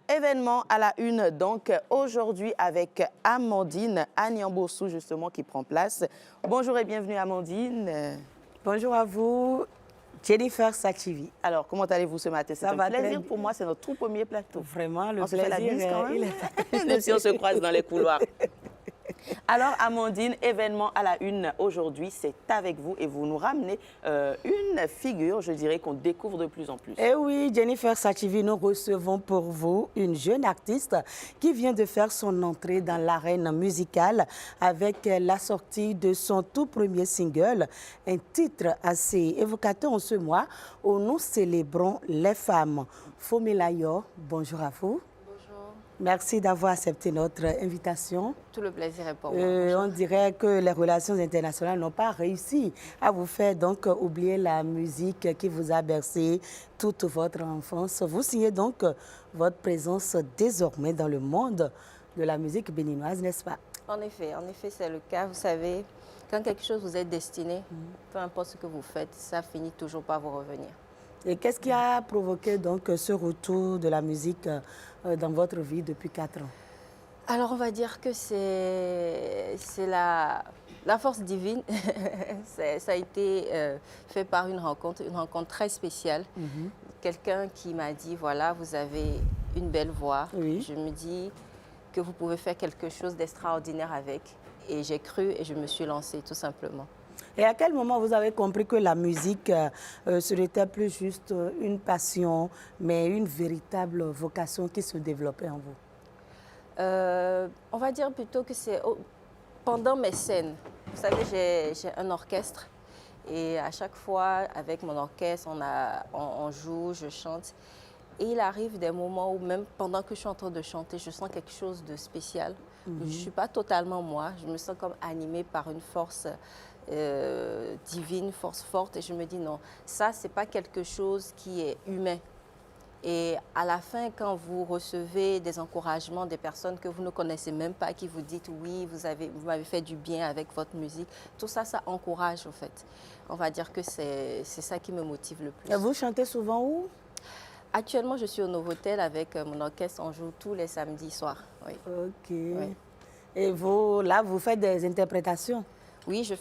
Événement à la une, donc aujourd'hui avec Amandine Agnambossou justement qui prend place. Bonjour et bienvenue Amandine. Bonjour à vous, Jennifer Sachivi. Alors comment allez-vous ce matin? C'est un plaisir pour moi, c'est notre tout premier plateau. Vraiment, le on plaisir, se fait la bise quand même. Il est... Même si on se croise dans les couloirs. Alors Amandine, événement à la une aujourd'hui, c'est avec vous et vous nous ramenez une figure, je dirais, qu'on découvre de plus en plus. Eh oui, Jennifer Sachivi, nous recevons pour vous une jeune artiste qui vient de faire son entrée dans l'arène musicale avec la sortie de son tout premier single, un titre assez évocateur en ce mois où nous célébrons les femmes. Fomilayo, bonjour à vous. Merci d'avoir accepté notre invitation. Tout le plaisir est pour moi. On dirait que les relations internationales n'ont pas réussi à vous faire donc oublier la musique qui vous a bercé toute votre enfance. Vous signez donc votre présence désormais dans le monde de la musique béninoise, n'est-ce pas? En effet, c'est le cas. Vous savez, quand quelque chose vous est destiné, peu importe ce que vous faites, ça finit toujours par vous revenir. Et qu'est-ce qui a provoqué donc ce retour de la musique dans votre vie depuis 4 ans? Alors, on va dire que c'est la force divine. Ça a été fait par une rencontre très spéciale. Quelqu'un qui m'a dit, voilà, vous avez une belle voix. Oui. Je me dis que vous pouvez faire quelque chose d'extraordinaire avec. Et j'ai cru et je me suis lancée, tout simplement. Et à quel moment vous avez compris que la musique, ce n'était plus juste une passion, mais une véritable vocation qui se développait en vous? On va dire plutôt que c'est pendant mes scènes. Vous savez, j'ai un orchestre et à chaque fois, avec mon orchestre, on joue, je chante. Et il arrive des moments où même pendant que je suis en train de chanter, je sens quelque chose de spécial. Je ne suis pas totalement moi, je me sens comme animée par une force divine, force forte. Et je me dis non, ça, ce n'est pas quelque chose qui est humain. Et à la fin, quand vous recevez des encouragements des personnes que vous ne connaissez même pas, qui vous dites oui, vous m'avez fait du bien avec votre musique, tout ça, ça encourage en fait. On va dire que c'est ça qui me motive le plus. Et vous chantez souvent où? Actuellement, je suis au Novotel avec mon orchestre. On joue tous les samedis soirs. Oui. Ok. Oui. Et vous, là, vous faites des interprétations? Oui, j'ai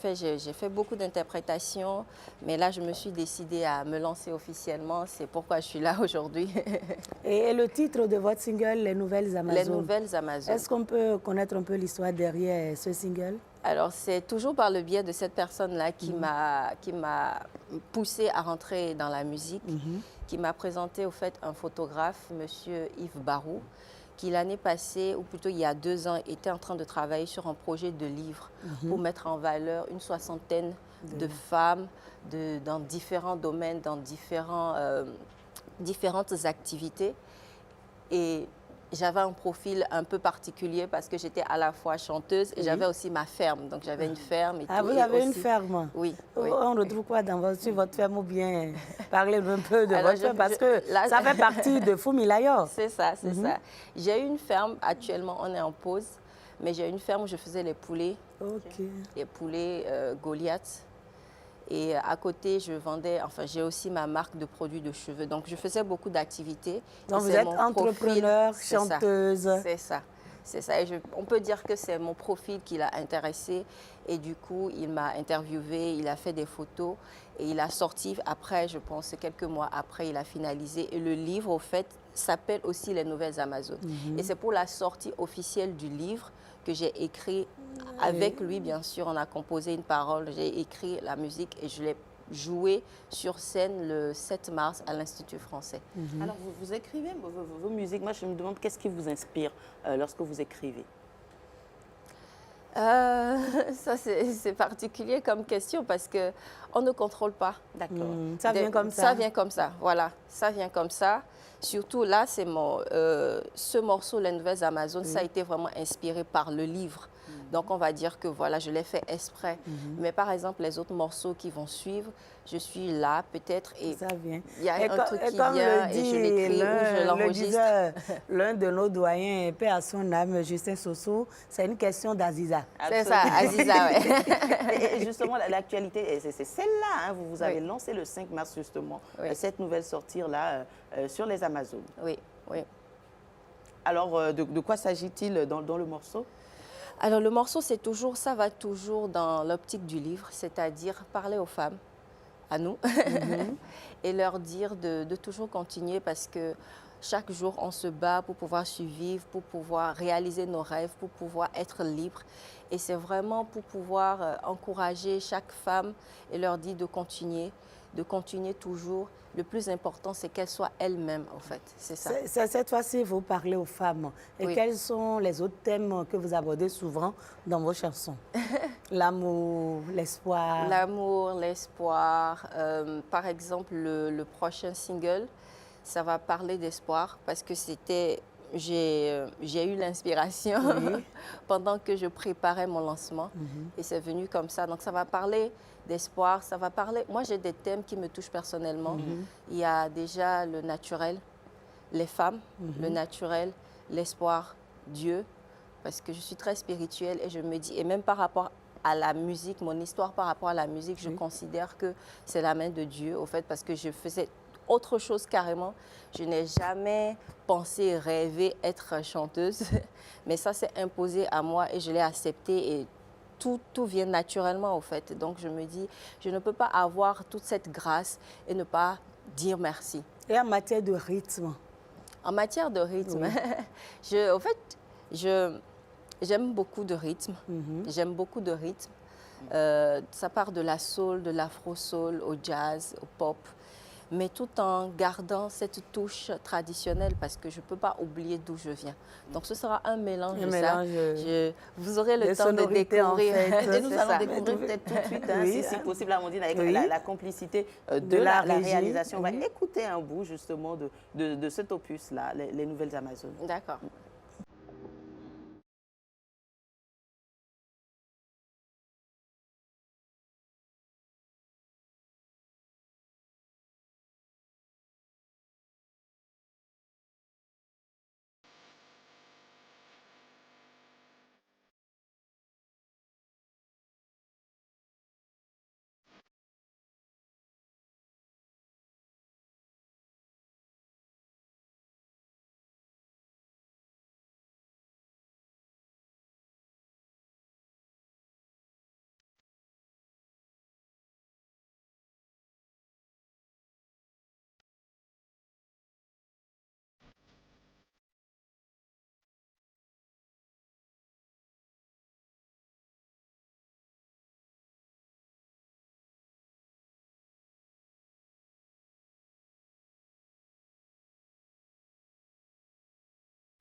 fait beaucoup d'interprétations, mais là, je me suis décidée à me lancer officiellement. C'est pourquoi je suis là aujourd'hui. Et le titre de votre single, Les Nouvelles Amazones? Les Nouvelles Amazones. Est-ce qu'on peut connaître un peu l'histoire derrière ce single? Alors, c'est toujours par le biais de cette personne-là qui m'a poussée à rentrer dans la musique, qui m'a présenté au fait un photographe, Monsieur Yves Barou, qui l'année passée, ou plutôt il y a 2 ans, était en train de travailler sur un projet de livre pour mettre en valeur une 60aine de femmes dans différents domaines, dans différentes activités. Et j'avais un profil un peu particulier parce que j'étais à la fois chanteuse et j'avais aussi ma ferme. Donc j'avais une ferme et tout. Ah, vous avez une ferme? Oui. On retrouve quoi sur votre ferme ou bien parler un peu de votre ferme parce que ça fait partie de Fomilayo. C'est ça, c'est ça. J'ai une ferme, actuellement on est en pause, mais j'ai une ferme où je faisais les poulets. Ok. Les poulets Goliath. Et à côté, je vendais, enfin, j'ai aussi ma marque de produits de cheveux. Donc, je faisais beaucoup d'activités. Donc, vous êtes entrepreneur, chanteuse. C'est ça. C'est ça. Et on peut dire que c'est mon profil qui l'a intéressé. Et du coup, il m'a interviewé, il a fait des photos et il a sorti. Après, je pense, quelques mois après, il a finalisé. Et le livre, au fait, s'appelle aussi Les Nouvelles Amazones. Et c'est pour la sortie officielle du livre que j'ai écrit avec lui, bien sûr. On a composé une parole, j'ai écrit la musique et je l'ai joué sur scène le 7 mars à l'Institut français. Alors, vous écrivez vos musiques. Moi, je me demande qu'est-ce qui vous inspire lorsque vous écrivez? Ça, c'est particulier comme question parce qu'on ne contrôle pas. D'accord. Ça vient comme ça. Ça vient comme ça, voilà. Ça vient comme ça. Surtout là, c'est ce morceau, Les Nouvelles Amazones, ça a été vraiment inspiré par le livre Donc, on va dire que voilà, je l'ai fait exprès. Mais par exemple, les autres morceaux qui vont suivre, je suis là peut-être et Ça vient. il y a un truc qui comme vient le et je dit l'écris ou je l'enregistre. l'un de nos doyens, paix à son âme, Justin Soso, c'est une question d'Aziza. C'est ça, Aziza, ouais. Et justement, l'actualité, c'est celle-là. Hein, vous avez Oui. lancé le 5 mars, justement, Oui. cette nouvelle sortie-là sur les Amazones. Oui, oui. Alors, de quoi s'agit-il dans le morceau? Alors, le morceau, ça va toujours dans l'optique du livre, c'est-à-dire parler aux femmes, à nous, et leur dire de toujours continuer parce que chaque jour, on se bat pour pouvoir survivre, pour pouvoir réaliser nos rêves, pour pouvoir être libre. Et c'est vraiment pour pouvoir encourager chaque femme et leur dire de continuer toujours. Le plus important, c'est qu'elle soit elle-même, en fait. C'est ça. Cette fois-ci, vous parlez aux femmes. Et Oui. quels sont les autres thèmes que vous abordez souvent dans vos chansons? L'amour, l'espoir. L'amour, l'espoir. Par exemple, le prochain single, ça va parler d'espoir parce que j'ai eu l'inspiration pendant que je préparais mon lancement et c'est venu comme ça. Donc ça va parler d'espoir, ça va parler... Moi, j'ai des thèmes qui me touchent personnellement. Il y a déjà le naturel, les femmes, le naturel, l'espoir, Dieu, parce que je suis très spirituelle et je me dis, et même par rapport à la musique, mon histoire par rapport à la musique, je considère que c'est la main de Dieu, au fait, parce que je faisais autre chose carrément. Je n'ai jamais pensé, rêvé être chanteuse, mais ça s'est imposé à moi et je l'ai accepté et tout vient naturellement, au fait. Donc, je me dis, je ne peux pas avoir toute cette grâce et ne pas dire merci. Et en matière de rythme? En matière de rythme, au fait, j'aime beaucoup de rythme. J'aime beaucoup de rythme. Ça part de la soul, de l'afro-soul, au jazz, au pop, mais tout en gardant cette touche traditionnelle parce que je ne peux pas oublier d'où je viens. Donc, ce sera un mélange de ça. Vous aurez le temps de découvrir. En fait. Et nous allons découvrir peut-être tout de suite, hein, si possible, Amandine, avec la complicité de la réalisation. On va écouter un bout justement de cet opus-là, les Nouvelles Amazones. D'accord.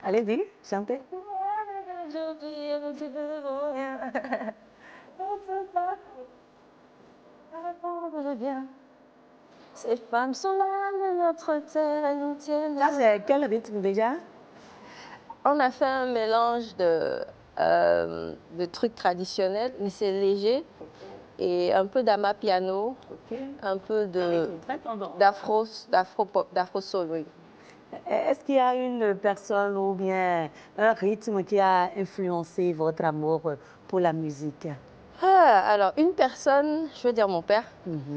Allez-y, chantez. Ces femmes sont là de notre terre, elles nous tiennent. Ça, c'est quel rythme déjà? On a fait un mélange de trucs traditionnels, mais c'est léger. Et un peu d'amapiano, un peu d'afro-soul, oui. Est-ce qu'il y a une personne ou bien un rythme qui a influencé votre amour pour la musique? Alors, une personne, je veux dire mon père.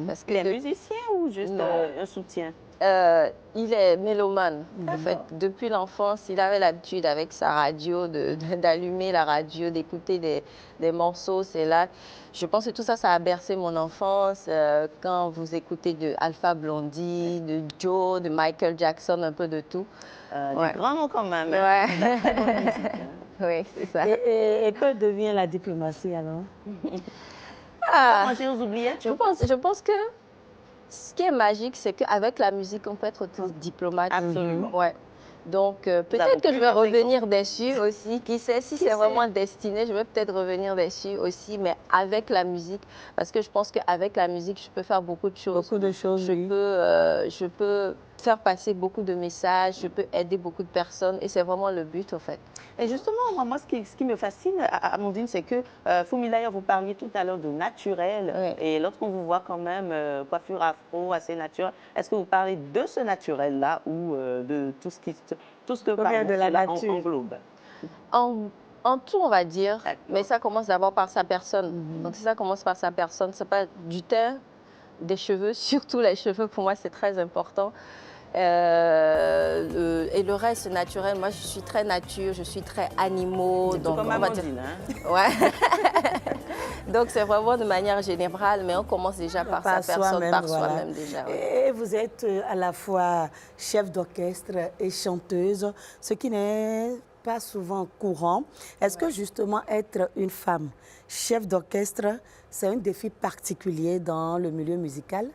Parce que Il est musicien ou juste un soutien? Il est mélomane. En fait, depuis l'enfance, il avait l'habitude avec sa radio d'allumer la radio, d'écouter des morceaux. C'est là. Je pense que tout ça, ça a bercé mon enfance. Quand vous écoutez de Alpha Blondy, de Joe, de Michael Jackson, un peu de tout. Des grands noms quand même. Ouais. Oui, c'est ça. Et que devient la diplomatie alors? Manger aux oubliettes? Je pense que ce qui est magique, c'est qu'avec la musique, on peut être tous diplomates. Absolument. Ouais. Donc, Nous avons peut-être que je vais plusieurs revenir dessus aussi. Qui sait, si c'est vraiment destiné, je vais peut-être revenir dessus aussi, mais avec la musique. Parce que je pense qu'avec la musique, je peux faire beaucoup de choses. Beaucoup de choses, oui. Je peux faire passer beaucoup de messages, je peux aider beaucoup de personnes. Et c'est vraiment le but, en fait. Et justement, moi ce qui me fascine, Amandine, c'est que Funmilayo, vous parliez tout à l'heure de naturel. Oui. Et lorsqu'on vous voit quand même coiffure afro, assez naturelle, est-ce que vous parlez de ce naturel-là ou de tout ce que vient de la cela nature. englobe? En tout, on va dire, D'accord. mais ça commence d'abord par sa personne. Donc, si ça commence par sa personne, c'est pas du teint, des cheveux, surtout les cheveux, pour moi, c'est très important. Et le reste naturel, moi, je suis très nature, je suis très animaux. Tout Donc, comme on va dire... Amandine, hein? Ouais. Donc, c'est vraiment de manière générale, mais on commence déjà par sa personne, soi-même, par voilà. soi-même déjà. Oui. Et vous êtes à la fois chef d'orchestre et chanteuse, ce qui n'est pas souvent courant. Est-ce que justement être une femme chef d'orchestre, c'est un défi particulier dans le milieu musical?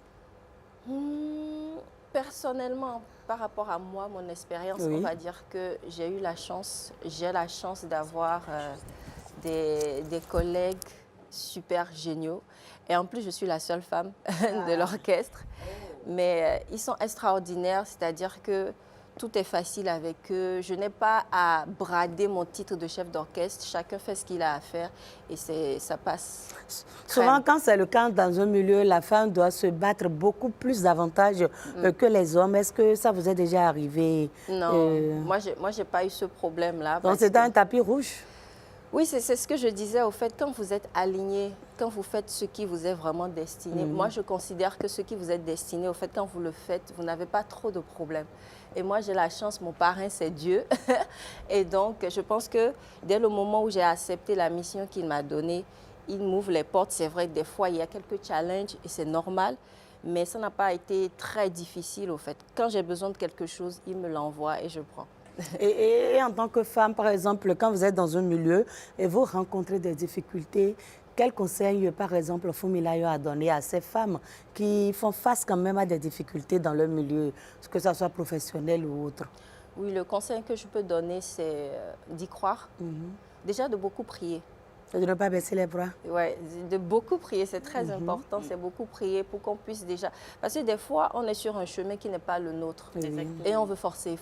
Personnellement, par rapport à moi, mon expérience, Oui. on va dire que j'ai la chance d'avoir des collègues super géniaux. Et en plus, je suis la seule femme de l'orchestre. Mais ils sont extraordinaires, c'est-à-dire que tout est facile avec eux. Je n'ai pas à brader mon titre de chef d'orchestre. Chacun fait ce qu'il a à faire et ça passe. Souvent, quand c'est le cas dans un milieu, la femme doit se battre beaucoup plus davantage que les hommes. Est-ce que ça vous est déjà arrivé? Non, moi, j'ai pas eu ce problème-là. Donc, c'est un tapis rouge? Oui, c'est ce que je disais. Au fait, quand vous êtes aligné, quand vous faites ce qui vous est vraiment destiné, moi, je considère que ce qui vous est destiné, au fait, quand vous le faites, vous n'avez pas trop de problèmes. Et moi, j'ai la chance, mon parrain, c'est Dieu. Et donc, je pense que dès le moment où j'ai accepté la mission qu'il m'a donnée, il m'ouvre les portes. C'est vrai que des fois, il y a quelques challenges et c'est normal. Mais ça n'a pas été très difficile, au fait. Quand j'ai besoin de quelque chose, il me l'envoie et je prends. Et en tant que femme, par exemple, quand vous êtes dans un milieu et vous rencontrez des difficultés, quel conseil, par exemple, Funmilayo a donné à ces femmes qui font face quand même à des difficultés dans leur milieu, que ce soit professionnel ou autre? Oui, le conseil que je peux donner, c'est d'y croire. Déjà, de beaucoup prier. De ne pas baisser les bras. Oui, de beaucoup prier, c'est très important. C'est beaucoup prier pour qu'on puisse déjà... Parce que des fois, on est sur un chemin qui n'est pas le nôtre. Et on veut forcer.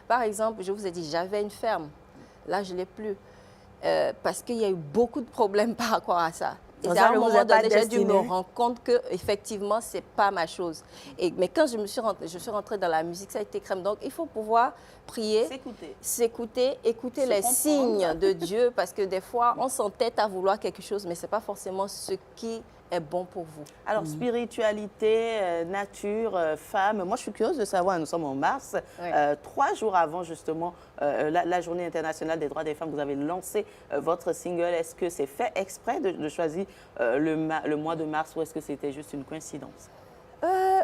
Par exemple, je vous ai dit, j'avais une ferme. Là, je ne l'ai plus. Parce qu'il y a eu beaucoup de problèmes par rapport à ça. Et à un moment donné, j'ai dû me rendre compte qu'effectivement, ce n'est pas ma chose. Mais quand je suis rentrée dans la musique, ça a été crème. Donc, il faut pouvoir prier, s'écouter, écouter les signes de Dieu. Parce que des fois, on s'entête à vouloir quelque chose, mais ce n'est pas forcément ce qui est bon pour vous. Alors, spiritualité, nature, femme, moi je suis curieuse de savoir, nous sommes en mars, 3 jours avant justement la Journée internationale des droits des femmes, vous avez lancé votre single. Est-ce que c'est fait exprès de choisir le mois de mars ou est-ce que c'était juste une coïncidence?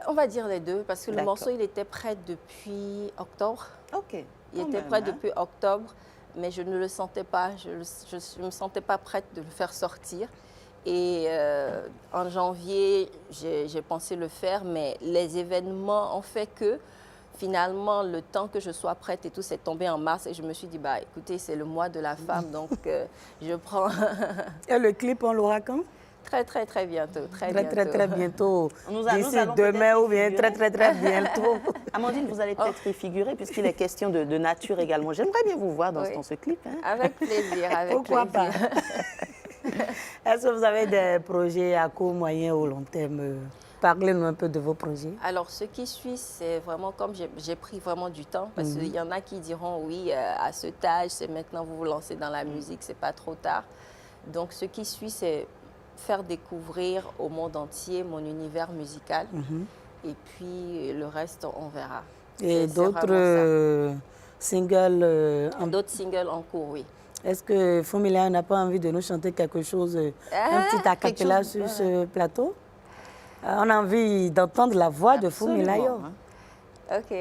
On va dire les deux, parce que le morceau, il était prêt depuis octobre. Ok. Il était prêt depuis octobre, mais je ne le sentais pas, je ne me sentais pas prête de le faire sortir. Et en janvier, j'ai pensé le faire, mais les événements ont fait que finalement, le temps que je sois prête et tout, c'est tombé en mars. Et je me suis dit, bah, écoutez, c'est le mois de la femme, donc je prends... Et le clip, on l'aura quand? Très bientôt. Très bientôt. D'ici demain ou bien très bientôt. Amandine, vous allez peut-être y figurer puisqu'il est question de nature également. J'aimerais bien vous voir dans ce clip. Hein? Avec plaisir, Pourquoi pas? Est-ce que vous avez des projets à court, moyen ou long terme? Parlez-nous un peu de vos projets. Alors, ce qui suit, c'est vraiment comme j'ai pris vraiment du temps, parce qu'il y en a qui diront, oui, à cet âge, c'est maintenant vous vous lancez dans la musique, c'est pas trop tard. Donc, ce qui suit, c'est faire découvrir au monde entier mon univers musical. Et puis, le reste, on verra. Et d'autres singles D'autres singles en cours, oui. Est-ce que Funmilayo n'a pas envie de nous chanter quelque chose, un petit a cappella sur ce plateau? On a envie d'entendre la voix de Funmilayo. Ok.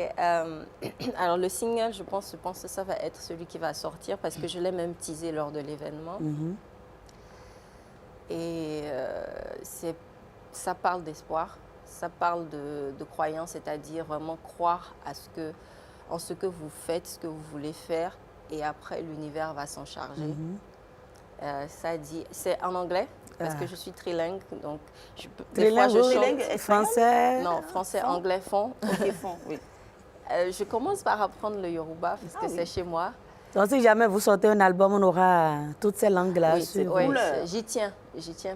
Alors, le single, je pense que ça va être celui qui va sortir parce que je l'ai même teasé lors de l'événement. Et ça parle d'espoir, ça parle de croyance, c'est-à-dire vraiment croire à ce que en ce que vous faites, ce que vous voulez faire, et après l'univers va s'en charger. Ça dit, c'est en anglais parce que je suis trilingue, donc des fois je chante français. Non, français, anglais, fond. Ok, fond, oui. Je commence par apprendre le Yoruba parce que c'est chez moi. Donc si jamais vous sortez un album, on aura toutes ces langues-là. Oui, j'y tiens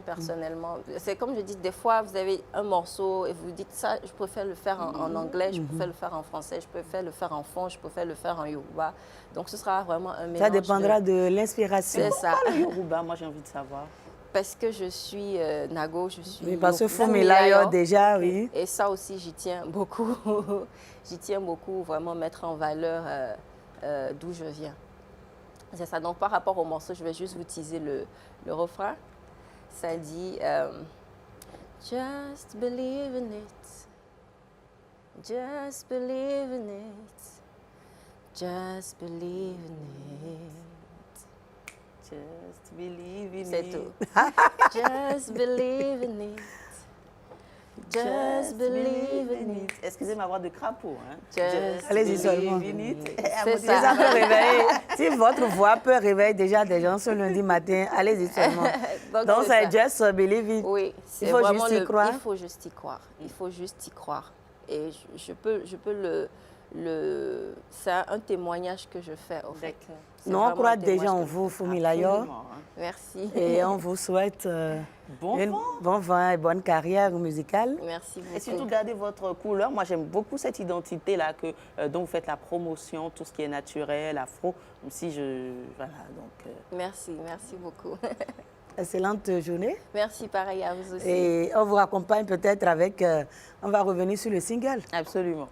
personnellement. C'est comme je dis, des fois vous avez un morceau et vous dites ça, je préfère le faire en anglais, je préfère le faire en français, je préfère le faire en fond, je préfère le faire en Yoruba. Donc ce sera vraiment un mélange. Ça dépendra de l'inspiration. C'est ça. Pourquoi le Yoruba? Moi j'ai envie de savoir. Parce que je suis Nago, je suis... Oui, parce que Fumilayo déjà, oui. Et ça aussi, j'y tiens beaucoup. J'y tiens beaucoup, vraiment mettre en valeur d'où je viens. C'est ça. Donc, par rapport au morceau, je vais juste vous teaser le refrain. Ça dit Just believe in it. Just believe in it. Just believe in it. Just believe in C'est it. tout. Just believe in it. Just believe in it. Excusez ma voix de crapaud. Hein? Allez-y seulement. C'est ça. Ça peut réveiller. Si votre voix peut réveiller déjà des gens ce lundi matin, allez-y seulement. Donc c'est just believe it. Oui, il faut juste y croire. Il faut juste y croire. Il faut juste y croire. Et je peux c'est un témoignage que je fais, au fait. Nous, on croit déjà en vous, Fumilayo. Merci. Et on vous souhaite bon vent et bonne carrière musicale. Merci beaucoup. Et surtout, gardez votre couleur. Moi, j'aime beaucoup cette identité-là dont vous faites la promotion, tout ce qui est naturel, afro. Même si voilà, donc... Merci beaucoup. Excellente journée. Merci, pareil à vous aussi. Et on vous accompagne peut-être avec... on va revenir sur le single. Absolument.